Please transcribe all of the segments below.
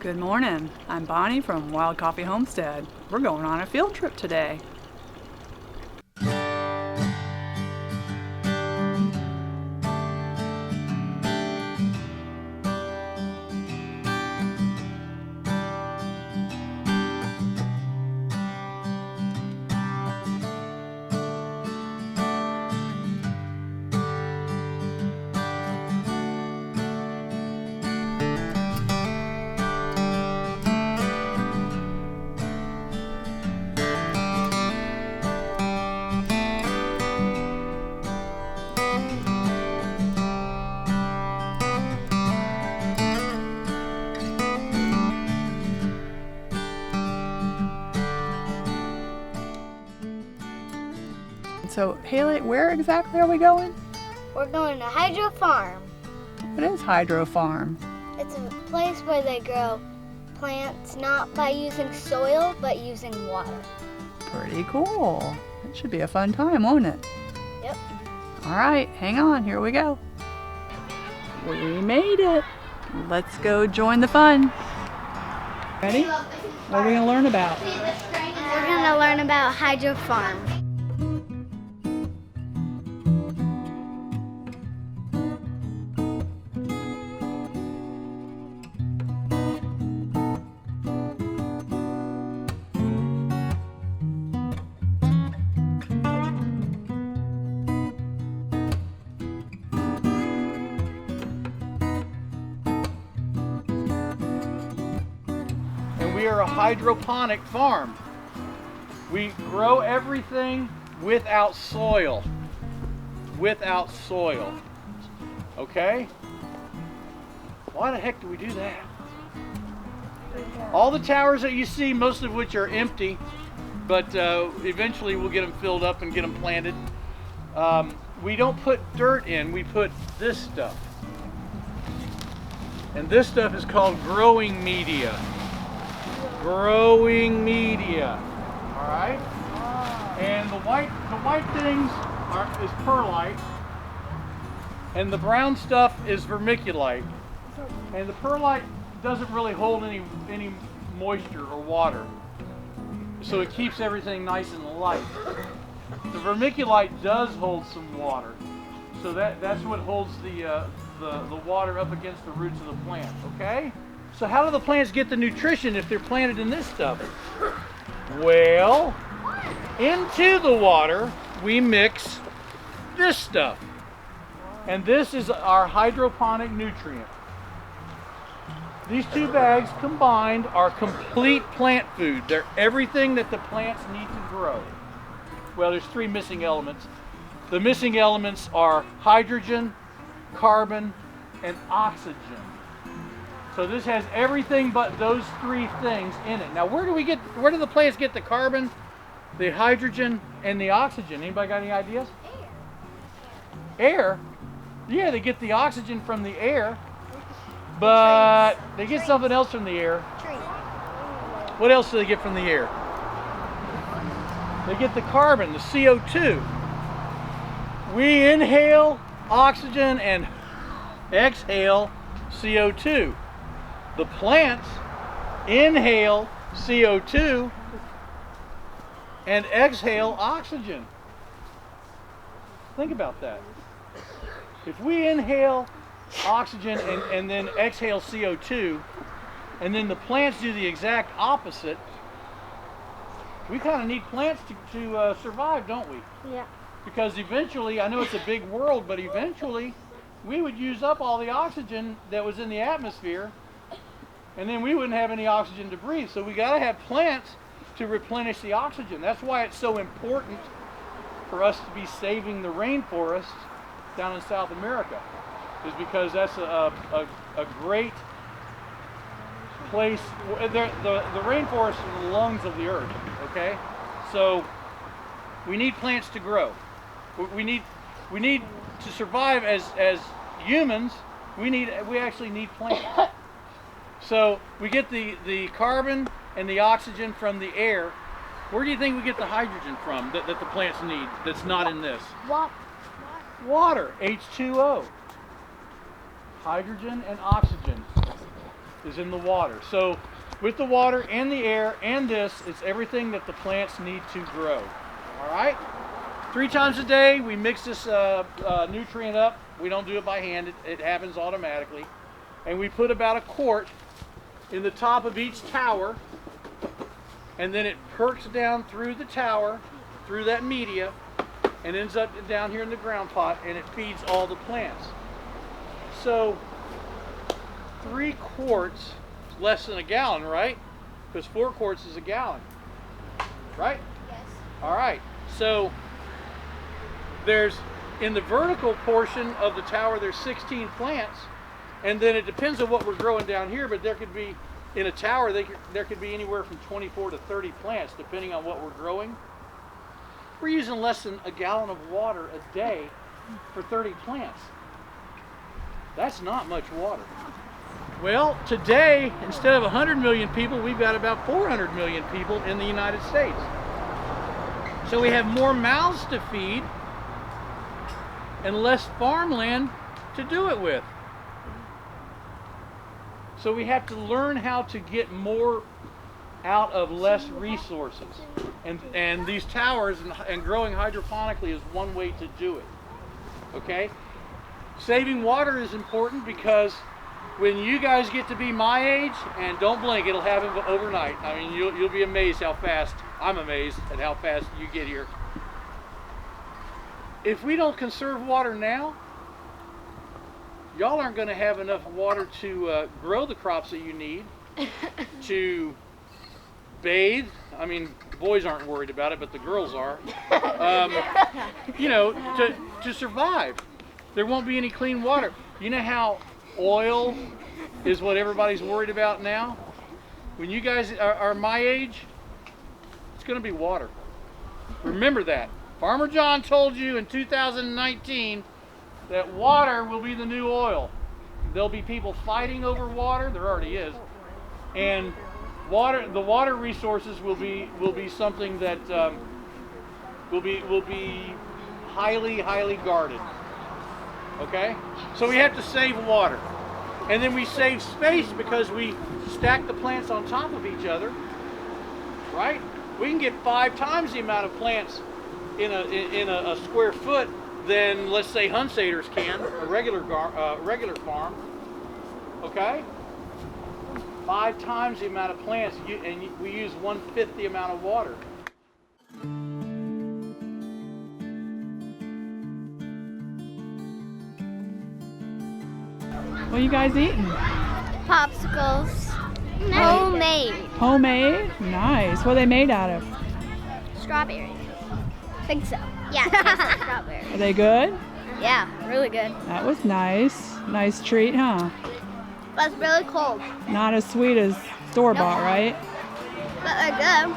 Good morning. I'm Bonnie from Wild Coffee Homestead. We're going on a field trip today. So, Haley, where exactly are we going? We're going to Hydro Farm. What is Hydro Farm? It's a place where they grow plants not by using soil, but using water. Pretty cool. It should be a fun time, won't it? Yep. All right, hang on. Here we go. We made it. Let's go join the fun. Ready? What are we going to learn about? We're going to learn about Hydro Farm. We are a hydroponic farm. We grow everything without soil. Without soil. Okay? Why the heck do we do that? All the towers that you see, most of which are empty, but eventually we'll get them filled up and get them planted. We don't put dirt in, we put this stuff. And this stuff is called growing media. Growing media, all right? And the white things is perlite, and the brown stuff is vermiculite. And the perlite doesn't really hold any moisture or water, so it keeps everything nice and light. The vermiculite does hold some water, so that's what holds the water up against the roots of the plant. Okay? So how do the plants get the nutrition if they're planted in this stuff? Well, into the water we mix this stuff. And this is our hydroponic nutrient. These two bags combined are complete plant food. They're everything that the plants need to grow. Well, there's three missing elements. The missing elements are hydrogen, carbon, and oxygen. So this has everything but those three things in it. Now where do the plants get the carbon, the hydrogen, and the oxygen? Anybody got any ideas? Air? Yeah, they get the oxygen from the air, but they get something else from the air. What else do they get from the air? They get the carbon, the CO2. We inhale oxygen and exhale CO2. The plants inhale CO2 and exhale oxygen. Think about that. If we inhale oxygen and then exhale CO2, and then the plants do the exact opposite, we kind of need plants to survive, don't we? Yeah. Because eventually, I know it's a big world, but eventually we would use up all the oxygen that was in the atmosphere, and then we wouldn't have any oxygen to breathe. So we got to have plants to replenish the oxygen. That's why it's so important for us to be saving the rainforests down in South America, is because that's a great place. The rainforest is the lungs of the earth, okay? So we need plants to grow. We need to survive as humans. We actually need plants. So we get the carbon and the oxygen from the air. Where do you think we get the hydrogen from that the plants need that's not in this? Water, H2O. Hydrogen and oxygen. is in the water. So with the water and the air and this, it's everything that the plants need to grow. All right? 3 times a day, we mix this nutrient up. We don't do it by hand. It happens automatically. And we put about a quart in the top of each tower, and then it perks down through the tower, through that media, and ends up down here in the ground pot, and it feeds all the plants. So 3 quarts is less than a gallon, right? Because 4 quarts is a gallon, right? Yes. All right, so there's, in the vertical portion of the tower, there's 16 plants, and then it depends on what we're growing down here, but there could be, in a tower, there could be anywhere from 24 to 30 plants, depending on what we're growing. We're using less than a gallon of water a day for 30 plants. That's not much water. Well, today, instead of 100 million people, we've got about 400 million people in the United States. So we have more mouths to feed and less farmland to do it with. So we have to learn how to get more out of less resources. And these towers and growing hydroponically is one way to do it. Okay? Saving water is important because when you guys get to be my age, and don't blink, it'll happen overnight. I mean, you'll be amazed how fast, I'm amazed at how fast you get here. If we don't conserve water now, y'all aren't going to have enough water to grow the crops that you need, to bathe. I mean, the boys aren't worried about it, but the girls are. You know, to survive. There won't be any clean water. You know how oil is what everybody's worried about now? When you guys are my age, it's going to be water. Remember that. Farmer John told you in 2019 that water will be the new oil. There'll be people fighting over water. There already is. And the water resources will be something that will be highly guarded. Okay? So we have to save water. And then we save space because we stack the plants on top of each other. Right? We can get 5 times the amount of plants in a square foot than, let's say, Homesteaders can, a regular farm. Okay? 5 times the amount of plants, and we use 1/5 the amount of water. What are you guys eating? Popsicles. Homemade. Homemade? Nice. What are they made out of? Strawberries. I think so. Yeah, yes, strawberries. Are they good? Yeah, really good. That was nice. Nice treat, huh? But it's really cold. Not as sweet as store-bought, right? But they're good.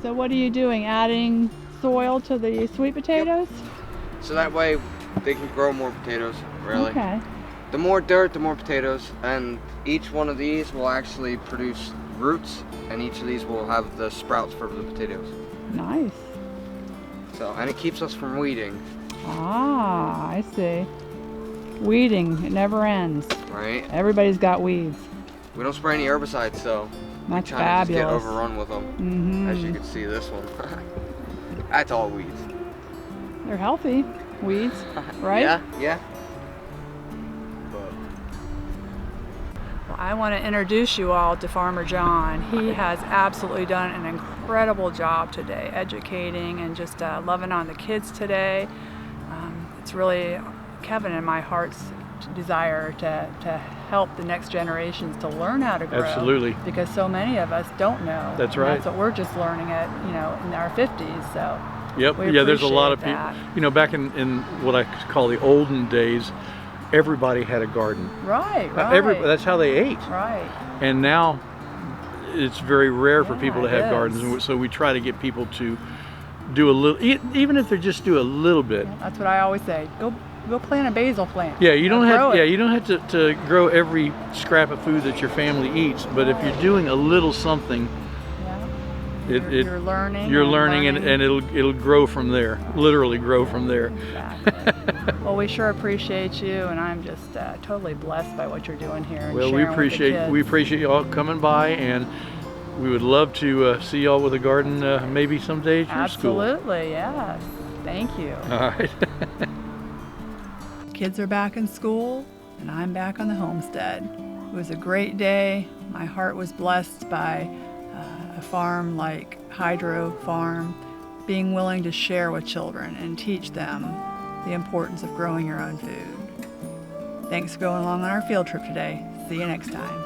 So what are you doing? Adding soil to the sweet potatoes? So that way they can grow more potatoes, really. Okay. The more dirt, the more potatoes, and each one of these will actually produce roots, and each of these will have the sprouts for the potatoes. Nice. So, and it keeps us from weeding. Ah, I see. Weeding, it never ends. Right? Everybody's got weeds. We don't spray any herbicides, so That's we kind of just get fabulous. overrun with them. Mm-hmm. As you can see, this one. That's all weeds. They're healthy weeds, right? Yeah. Well, I want to introduce you all to Farmer John. He has absolutely done an incredible job today, educating and just loving on the kids today. It's really Kevin and my heart's desire to help the next generations to learn how to grow. Absolutely. Because so many of us don't know. That's And right. that's what we're just learning at, in our 50s. So. Yep. We Yeah, there's a lot of appreciate people. that. Back in what I call the olden days, everybody had a garden. Right. That's how they ate. Right. And now it's very rare for people to Yeah, have it gardens, is. and so we try to get people to do a little, even if they just do a little bit. That's what I always say. Go plant a basil plant. Yeah, you don't Grow have. it. Yeah, you don't have to grow every scrap of food that your family eats, but if you're doing a little something Yeah. You're learning. You're learning, and it'll grow from there. Literally grow from there. Exactly. Well, we sure appreciate you, and I'm just totally blessed by what you're doing here. And Well, sharing with the kids. we appreciate y'all coming by, and we would love to see y'all with a garden maybe someday at your school. Absolutely, yes. Thank you. All right. Kids are back in school, and I'm back on the homestead. It was a great day. My heart was blessed by a farm like Hydro Farm, being willing to share with children and teach them the importance of growing your own food. Thanks for going along on our field trip today. See you next time.